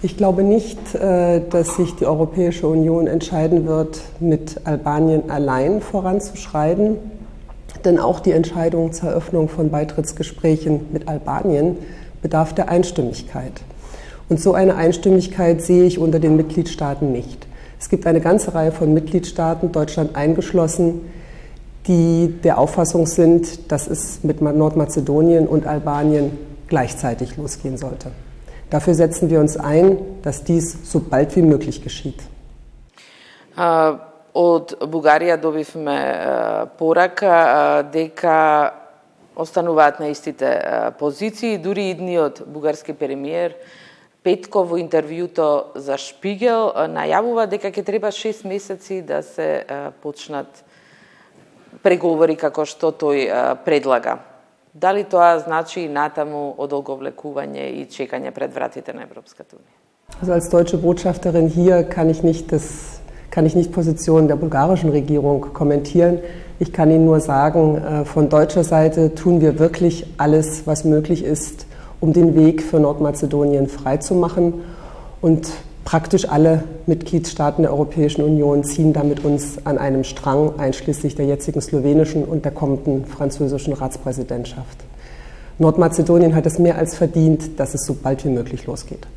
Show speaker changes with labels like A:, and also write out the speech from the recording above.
A: Ich glaube nicht, dass sich die Europäische Union entscheiden wird, mit Albanien allein voranzuschreiten. Denn auch die Entscheidung zur Eröffnung von Beitrittsgesprächen mit Albanien bedarf der Einstimmigkeit. Und so eine Einstimmigkeit sehe ich unter den Mitgliedstaaten nicht. Es gibt eine ganze Reihe von Mitgliedstaaten, Deutschland eingeschlossen, die der Auffassung sind, dass es mit Nordmazedonien und Albanien gleichzeitig losgehen sollte. Dafür setzen wir uns ein, dass dies so bald wie möglich geschieht.
B: Od Бугарија добивме порака дека остануваат на истите позиции. Дури идниот бугарски премиер Петков во интервјуто за Шпигел најавува дека ќе треба 6 месеци да се почнат преговори како што тој предлага. Дали тоа значи и натаму одолговлекување и чекање пред вратите на Европската унија?
A: Also als deutsche Botschafterin hier kann ich nicht Positionen der bulgarischen Regierung kommentieren. Ich kann Ihnen nur sagen, von deutscher Seite tun wir wirklich alles, was möglich ist, um den Weg für Nordmazedonien freizumachen. Und praktisch alle Mitgliedstaaten der Europäischen Union ziehen da mit uns an einem Strang, einschließlich der jetzigen slowenischen und der kommenden französischen Ratspräsidentschaft. Nordmazedonien hat es mehr als verdient, dass es so bald wie möglich losgeht.